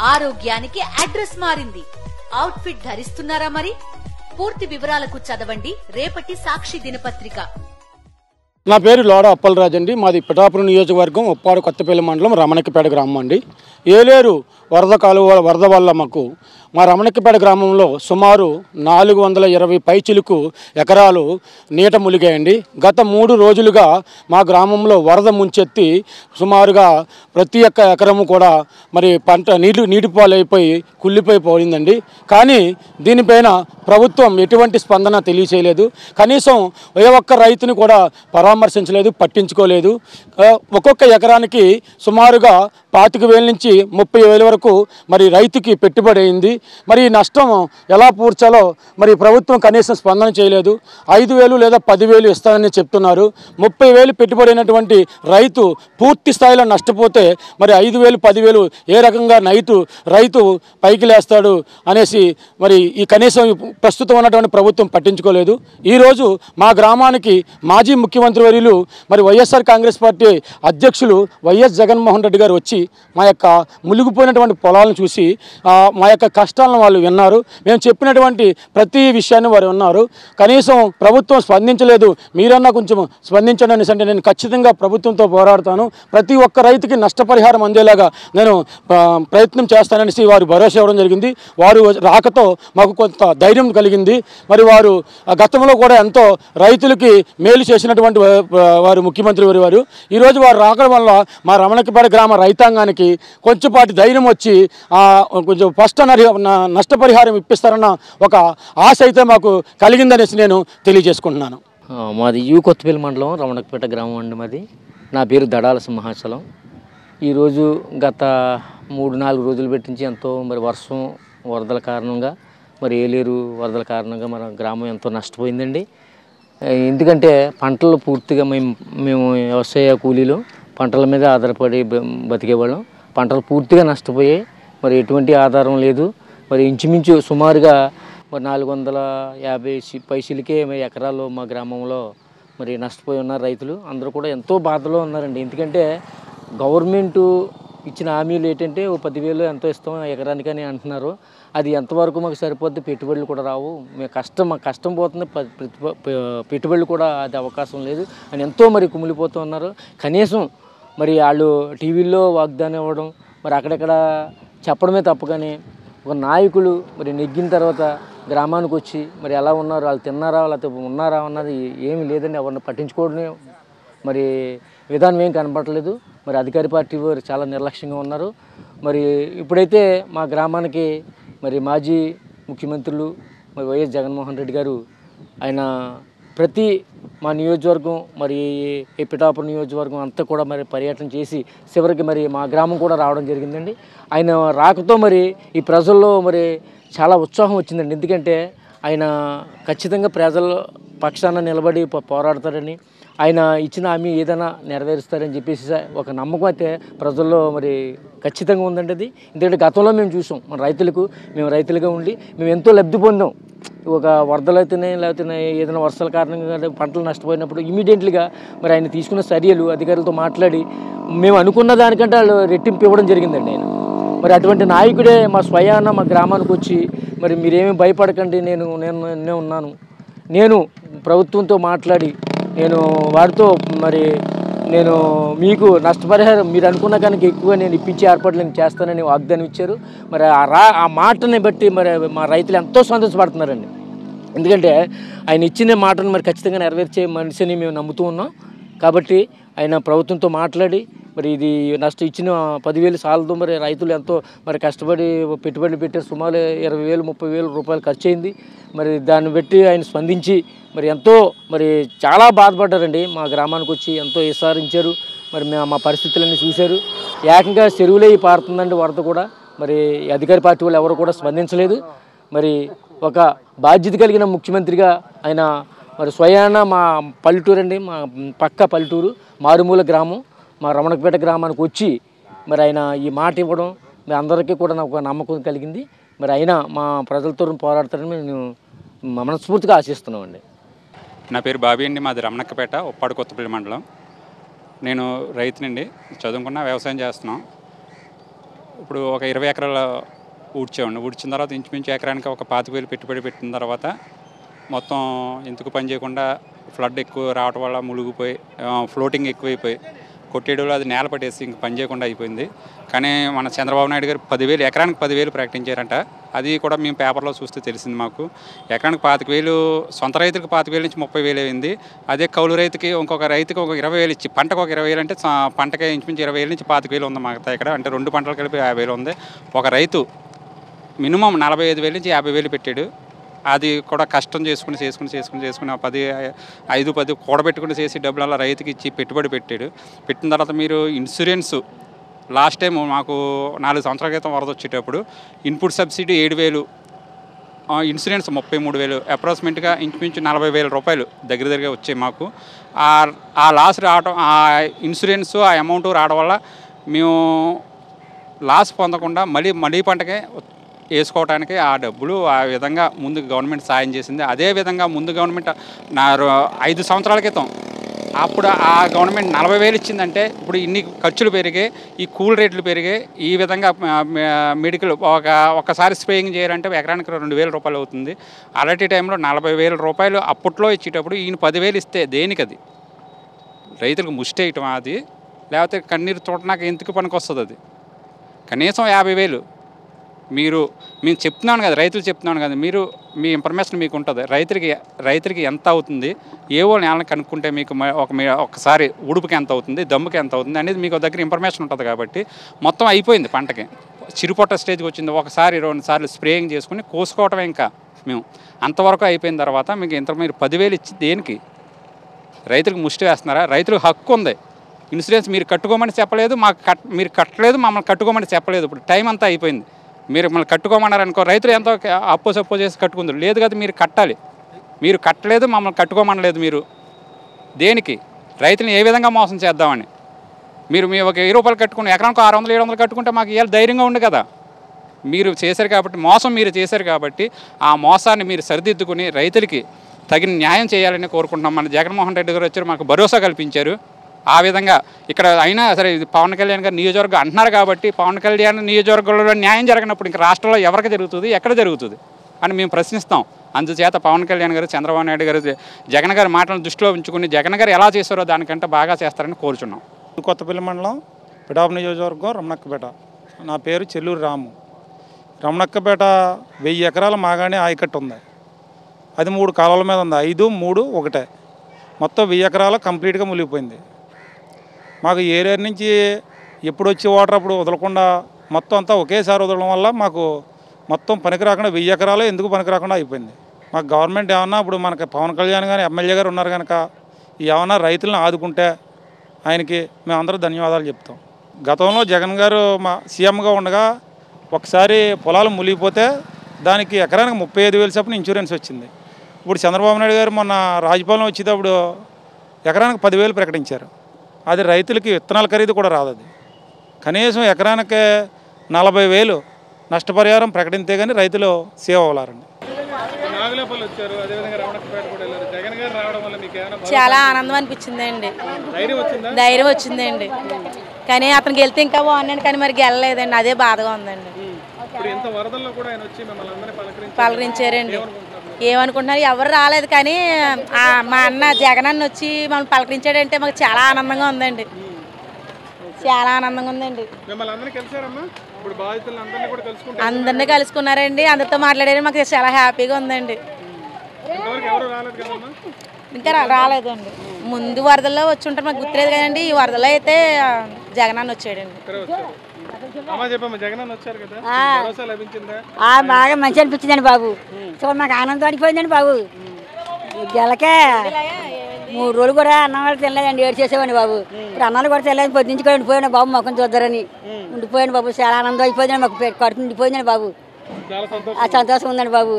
ఆరోగ్యానికి అడ్రస్ మారింది. Out fit ధరిస్తున్నారా మరి? పూర్తి వివరాలకు చదవండి రేపటి సాక్షి దినపత్రిక. నా పేరు లోడ అప్పలరాజు అండి. మాది పిఠాపురం నియోజకవర్గం ఉప్పాడు కొత్తపల్లి మండలం రమణక్కపేట గ్రామం అండి. ఏలేరు వరద వల్ల మా రమణక్కపేట గ్రామంలో సుమారు 420 పైచిలుకు ఎకరాలు నీట ములిగాయండి. గత 3 రోజులుగా మా గ్రామంలో వరద ముంచెత్తి సుమారుగా ప్రతి ఒక్క ఎకరము కూడా మరి పంట నీటిపాలైపోయి కుళ్ళిపోయి పోయిందండి. కానీ దీనిపైన ప్రభుత్వం ఎటువంటి స్పందన తెలియచేయలేదు. కనీసం ఏ ఒక్క రైతుని కూడా పరామర్శించలేదు, పట్టించుకోలేదు. ఒక్కొక్క ఎకరానికి సుమారుగా 25,000 నుంచి 30,000 వరకు మరి రైతుకి పెట్టుబడి అయింది. మరి నష్టం ఎలా పూడ్చాలో మరి ప్రభుత్వం కనీసం స్పందన చేయలేదు. 5,000 లేదా 10,000 ఇస్తానని చెప్తున్నారు. 30,000 పెట్టుబడి అయినటువంటి రైతు పూర్తి స్థాయిలో నష్టపోతే మరి 5,000 10,000 ఏ రకంగా రైతు పైకి లేస్తాడు అనేసి మరి ఈ కనీసం ప్రస్తుతం ఉన్నటువంటి ప్రభుత్వం పట్టించుకోలేదు. ఈరోజు మా గ్రామానికి మాజీ ముఖ్యమంత్రి వర్యులు మరి వైఎస్ఆర్ కాంగ్రెస్ పార్టీ అధ్యక్షులు వైఎస్ జగన్మోహన్ రెడ్డి గారు వచ్చి మా యొక్క మునిగిపోయినటువంటి పొలాలను చూసి మా యొక్క కష్టాలను వాళ్ళు విన్నారు. మేము చెప్పినటువంటి ప్రతి విషయాన్ని వారు విన్నారు. కనీసం ప్రభుత్వం స్పందించలేదు. మీరన్నా కొంచెం స్పందించండి అనేసి అంటే నేను ఖచ్చితంగా ప్రభుత్వంతో పోరాడతాను, ప్రతి ఒక్క రైతుకి నష్టపరిహారం అందేలాగా నేను ప్రయత్నం చేస్తాననేసి వారు భరోసా ఇవ్వడం జరిగింది. వారు రాకతో మాకు కొంత ధైర్యం కలిగింది. మరి వారు గతంలో కూడా ఎంతో రైతులకి మేలు చేసినటువంటి వారు ముఖ్యమంత్రి వారు ఈరోజు వారు రాకడం వల్ల మా రమణక్కపేట గ్రామ రైతాంగానికి కొంచెంపాటి ధైర్యం వచ్చి కొంచెం ఫస్ట్ నష్టపరిహారం ఇప్పిస్తారన్న ఒక ఆశ అయితే మాకు కలిగిందనేసి నేను తెలియజేసుకుంటున్నాను. మాది కొత్తపల్లి మండలం రమణక్కపేట గ్రామం అండి. మాది నా పేరు దడాల సింహాచలం. ఈరోజు గత 3-4 రోజులు పెట్టించి ఎంతో మరి వరదల కారణంగా మరి ఏలేరు వరదల కారణంగా మన గ్రామం ఎంతో నష్టపోయిందండి. ఎందుకంటే పంటలు పూర్తిగా మేము వ్యవసాయ కూలీలు పంటల మీద ఆధారపడి బతికేవాళ్ళం. పంటలు పూర్తిగా నష్టపోయాయి. మరి ఎటువంటి ఆధారం లేదు. మరి ఇంచుమించు సుమారుగా మరి 450 పైసలకే ఎకరాలు మా గ్రామంలో మరి నష్టపోయి ఉన్నారు రైతులు. అందరూ కూడా ఎంతో బాధలో ఉన్నారండి. ఎందుకంటే గవర్నమెంటు ఇచ్చిన హామీలు ఏంటంటే 10,000 ఎంతో ఇస్తాం ఎకరానికి అని అంటున్నారు. అది ఎంతవరకు మాకు సరిపోద్ది? పెట్టుబడులు కూడా రావు. మాకు కష్టం పోతుంది, పెట్టుబడులు కూడా అది అవకాశం లేదు అని ఎంతో మరి కుమిలిపోతూ ఉన్నారు. కనీసం మరి వాళ్ళు టీవీల్లో వాగ్దానం ఇవ్వడం మరి అక్కడెక్కడ చెప్పడమే తప్ప కానీ ఒక నాయకులు మరి నెగ్గిన తర్వాత గ్రామానికి వచ్చి మరి ఎలా ఉన్నారు, వాళ్ళు తిన్నారా, లేకపోతే ఉన్నారా అన్నది ఏమీ లేదండి. ఎవరిని పట్టించుకోవడమే మరి విధానం ఏం కనపడలేదు. మరి అధికార పార్టీ వారు చాలా నిర్లక్ష్యంగా ఉన్నారు. మరి ఇప్పుడైతే మా గ్రామానికి మరి మాజీ ముఖ్యమంత్రులు మరి వైఎస్ జగన్మోహన్ రెడ్డి గారు ఆయన ప్రతి మా నియోజకవర్గం మరి ఈ పిఠాపురం నియోజకవర్గం అంతా కూడా మరి పర్యటన చేసి చివరికి మరి మా గ్రామం కూడా రావడం జరిగిందండి. ఆయన రాకతో మరి ఈ ప్రజల్లో మరి చాలా ఉత్సాహం వచ్చిందండి. ఎందుకంటే ఆయన ఖచ్చితంగా ప్రజల పక్షాన నిలబడి పోరాడతారని, ఆయన ఇచ్చిన హామీ ఏదైనా నెరవేరుస్తారని చెప్పేసి ఒక నమ్మకం అయితే ప్రజల్లో మరి ఖచ్చితంగా ఉందండి. అది ఎందుకంటే గతంలో మేము చూసాం, మేము రైతులుగా ఉండి మేము ఎంతో లబ్ధి పొందాం. ఒక వరదలు అయితేనే లేకపోతే ఏదైనా వర్షాల కారణంగా పంటలు నష్టపోయినప్పుడు ఇమీడియట్లీగా మరి ఆయన తీసుకున్న చర్యలు అధికారులతో మాట్లాడి మేము అనుకున్న దానికంటే వాళ్ళు రెట్టింపు ఇవ్వడం జరిగిందండి ఆయన. మరి అటువంటి నాయకుడే మా స్వయాన మా గ్రామానికి వచ్చి మరి మీరేమీ భయపడకండి, నేను ఉన్నాను, నేను ప్రభుత్వంతో మాట్లాడి నేను వారితో మరి నేను మీకు నష్టపరిహారం మీరు అనుకున్న కనుక ఎక్కువ నేను ఇప్పించే ఏర్పాట్లు నేను చేస్తానని వాగ్దానం ఇచ్చారు. మరి ఆ మాటని బట్టి మరి మా రైతులు ఎంతో సంతోషపడుతున్నారండి. ఎందుకంటే ఆయన ఇచ్చిన మాటను మరి ఖచ్చితంగా నెరవేర్చే మనిషిని మేము నమ్ముతూ ఉన్నాం. కాబట్టి ఆయన ప్రభుత్వంతో మాట్లాడి మరి ఇది ఇచ్చిన 10,000 సాలతో మరి రైతులు ఎంతో మరి కష్టపడి పెట్టుబడులు పెట్టారు. సుమారు 20,000 30,000 రూపాయలు ఖర్చు అయింది. మరి దాన్ని బట్టి ఆయన స్పందించి మరి ఎంతో మరి చాలా బాధపడ్డారండి. మా గ్రామానికి వచ్చి ఎంతో విచారించారు. మరి మా పరిస్థితులన్నీ చూశారు. ఏకంగా చెరువులే పారుతుందండి వరద కూడా. మరి అధికార పార్టీ వాళ్ళు ఎవరు కూడా స్పందించలేదు. మరి ఒక బాధ్యత కలిగిన ముఖ్యమంత్రిగా ఆయన మరి స్వయాన మా పల్లెటూరు అండి, మా పక్క పల్లెటూరు మారుమూల గ్రామం మా రమణక్కపేట గ్రామానికి వచ్చి మరి ఆయన ఈ మాట ఇవ్వడం మీ అందరికీ కూడా నాకు ఒక నమ్మకం కలిగింది. మరి అయినా మా ప్రజలతో పోరాడతారని నేను మనస్ఫూర్తిగా ఆశిస్తున్నామండి. నా పేరు బాబీ అండి. మాది రమణక్కపేట ఉప్పాడు కొత్తపల్లి మండలం. నేను రైతునండి, చదువుకున్న వ్యవసాయం చేస్తున్నాం. ఇప్పుడు ఒక 20 ఎకరాల ఊడ్చామండి. ఊడ్చిన తర్వాత ఇంచుమించు ఎకరానికి ఒక 25,000 పెట్టుబడి పెట్టిన తర్వాత మొత్తం ఎందుకు పని చేయకుండా ఫ్లడ్ ఎక్కువ రావడం వల్ల మునిగిపోయి ఫ్లోటింగ్ ఎక్కువైపోయి కొట్టేయడంలో అది నేల పట్టేసి ఇంక పని చేయకుండా అయిపోయింది. కానీ మన చంద్రబాబు నాయుడు గారు 10,000 ఎకరానికి 10,000 ప్రకటించారంట. అది కూడా మేము పేపర్లో చూస్తే తెలిసింది మాకు. ఎకరానికి 25,000 సొంత రైతులకు 25,000 నుంచి 30,000 అయింది. అదే కౌలు రైతుకి ఇంకొక రైతుకి ఒక 20,000 ఇచ్చి పంటకు ఒక 20,000 అంటే పంటకి ఇంచుమించు 20,000 నుంచి 25,000 ఉంది మాకు ఇక్కడ. అంటే 2 పంటలు కలిపి 50,000 ఉంది. ఒక రైతు మినిమం 45,000 నుంచి 50,000 పెట్టాడు. అది కూడా కష్టం చేసుకుని 5-10 కూడబెట్టుకుని చేసి డబ్బులు అలా రైతుకి ఇచ్చి పెట్టుబడి పెట్టాడు. పెట్టిన తర్వాత మీరు ఇన్సూరెన్స్ లాస్ట్ టైం మాకు 4 సంవత్సరాల క్రితం వరద వచ్చేటప్పుడు ఇన్పుట్ సబ్సిడీ 7,000, ఇన్సూరెన్స్ 33,000, అప్రాక్సిమేట్గా ఇంచుమించు 40,000 రూపాయలు దగ్గరగా వచ్చాయి మాకు. ఆ లాస్ రావడం, ఆ ఇన్సూరెన్స్ ఆ అమౌంట్ రావడం వల్ల మేము లాస్ పొందకుండా మళ్ళీ పంటకే వేసుకోవడానికి ఆ డబ్బులు ఆ విధంగా ముందు గవర్నమెంట్ సాయం చేసింది. అదేవిధంగా ముందు గవర్నమెంట్ 5 సంవత్సరాల క్రితం అప్పుడు ఆ గవర్నమెంట్ 40,000 ఇచ్చిందంటే ఇప్పుడు ఇన్ని ఖర్చులు పెరిగాయి, ఈ కూల్ రేట్లు పెరిగాయి. ఈ విధంగా మెడికల్ ఒకసారి స్ప్రేయింగ్ చేయాలంటే ఎకరానికి 2,000 రూపాయలు అవుతుంది. అలాంటి టైంలో 40,000 రూపాయలు అప్పట్లో ఇచ్చేటప్పుడు ఈయన 10,000 ఇస్తే దేనికి? అది రైతులకు ముష్టి వేయటం, అది లేకపోతే కన్నీరు చూడడానికి ఎందుకు పనికి వస్తుంది? అది కనీసం 50,000 మేము చెప్తున్నాను కదా, రైతులు చెప్తున్నాను కదా, మీరు మీ ఇన్ఫర్మేషన్ మీకు ఉంటుంది. రైతులకి ఎంత అవుతుంది, ఏవో నేలని కనుక్కుంటే మీకు ఒకసారి ఉడుపుకి ఎంత అవుతుంది, దమ్ముకి ఎంత అవుతుంది అనేది మీకు దగ్గర ఇన్ఫర్మేషన్ ఉంటుంది. కాబట్టి మొత్తం అయిపోయింది, పంటకి చిరుపొట్ట స్టేజ్కి వచ్చింది. ఒకసారి 2 సార్లు స్ప్రేయింగ్ చేసుకుని కోసుకోవటమే. ఇంకా మేము అంతవరకు అయిపోయిన తర్వాత మీరు 10,000 ఇచ్చి దేనికి? రైతులకు ముష్టి వేస్తున్నారా? రైతులకు హక్కు ఉంది. ఇన్సూరెన్స్ మీరు కట్టుకోమని చెప్పలేదు, మీరు కట్టలేదు, మమ్మల్ని కట్టుకోమని చెప్పలేదు. ఇప్పుడు టైం అంతా అయిపోయింది. మీరు మమ్మల్ని కట్టుకోమన్నారనుకో, రైతులు ఎంతో అప్పో చేసి కట్టుకుందరు. లేదు కదా, మీరు కట్టాలి. మీరు కట్టలేదు, మమ్మల్ని కట్టుకోమనలేదు. మీరు దేనికి? రైతులను ఏ విధంగా మోసం చేద్దామని మీరు ఒక 1000 రూపాయలు కట్టుకుని ఎకరానికి 600-700 కట్టుకుంటే మాకు ఇవాళ ధైర్యంగా ఉంది కదా. మీరు చేశారు కాబట్టి, మోసం మీరు చేశారు కాబట్టి ఆ మోసాన్ని మీరు సరిదిద్దుకుని రైతులకి తగిన న్యాయం చేయాలని కోరుకుంటున్నాం. మన జగన్మోహన్ రెడ్డి గారు వచ్చారు, మాకు భరోసా కల్పించారు. ఆ విధంగా ఇక్కడ అయినా సరే పవన్ కళ్యాణ్ గారు నియోజకవర్గం అంటున్నారు కాబట్టి, పవన్ కళ్యాణ్ నియోజకవర్గంలో న్యాయం జరగనప్పుడు ఇంకా రాష్ట్రంలో ఎవరికి జరుగుతుంది, ఎక్కడ జరుగుతుంది అని మేము ప్రశ్నిస్తాం. అందుచేత పవన్ కళ్యాణ్ గారు, చంద్రబాబు నాయుడు గారు జగన్ గారి మాటలను దృష్టిలో ఉంచుకుని జగన్ గారు ఎలా చేశారో దానికంటే బాగా చేస్తారని కోరుచున్నాం. కొత్తపల్లి మండలం పిఠాపు నియోజకవర్గం రమణక్కపేట. నా పేరు చెల్లూరు రాము. రమణక్కపేట 1000 ఎకరాల మాగాణి ఆయకట్టు ఉంది. అది 3 కాలువల మీద ఉంది. 5, 3, 1 మొత్తం 1000 ఎకరాలు కంప్లీట్గా మునిగిపోయింది. మాకు ఏరియా నుంచి ఎప్పుడు వచ్చి వాటర్ అప్పుడు వదలకుండా మొత్తం అంతా ఒకేసారి వదలడం వల్ల మాకు మొత్తం పనికి రాకుండా 1000 ఎకరాలు ఎందుకు పనికి రాకుండా అయిపోయింది. మాకు గవర్నమెంట్ ఏమన్నా ఇప్పుడు మనకి పవన్ కళ్యాణ్ కానీ ఎమ్మెల్యే గారు ఉన్నారు కనుక ఏమన్నా రైతులను ఆదుకుంటే ఆయనకి మేమందరూ ధన్యవాదాలు చెప్తాం. గతంలో జగన్ గారు మా సీఎంగా ఉండగా ఒకసారి పొలాలు మునిగిపోతే దానికి ఎకరానికి 35,000 చొప్పున ఇన్సూరెన్స్ వచ్చింది. ఇప్పుడు చంద్రబాబు నాయుడు గారు మొన్న రాజపాలెం వచ్చేటప్పుడు ఎకరానికి 10,000 ప్రకటించారు. అది రైతులకి విత్తనాల ఖరీదు కూడా రాదు. అది కనీసం ఎకరానికి 40,000 నష్టపరిహారం ప్రకటించే కానీ రైతులు సేవ్ అవ్వాలండి. చాలా ఆనందం అనిపించిందండి, ధైర్యం వచ్చిందండి. కానీ అతనికి వెళ్తే ఇంకా బాగున్నాను, కానీ మరి వెళ్ళలేదండి, అదే బాధగా ఉందండి. పలకరించారండి. ఏమనుకుంటున్నారు, ఎవరు రాలేదు కానీ మా అన్న జగన్ అన్న వచ్చి మమ్మల్ని పలకరించాడంటే మాకు చాలా ఆనందంగా ఉందండి. చాలా ఆనందంగా ఉందండి. అందరినీ కలుసుకున్నారండి, అందరితో మాట్లాడారు. మాకు చాలా హ్యాపీగా ఉందండి. ఇంకా రాలేదండి. ముందు వరదల్లో వచ్చి ఉంటారు, మాకు గుర్తులేదు కదండి. ఈ వరదల్లో అయితే జగన్ అన్న వచ్చాడండి. బాగా మంచి అనిపించిందండి బాబు. సో మాకు ఆనందం అనిపోయిందండి బాబు. గెలకే 3 రోజులు కూడా అన్నం వాళ్ళు తినలేదండి, ఏడు చేసేవాడిని బాబు. ఇప్పుడు అన్నాలు కూడా తినలేదు, పొద్దు నుంచి కూడా ఉండిపోయాను బాబు, మొక్కం చూద్దరని ఉండిపోయాను బాబు. చాలా ఆనందం అయిపోయిందండి, మాకు కడుపు నిండిపోయిందండి బాబు. ఆ సంతోషం ఉందండి బాబు.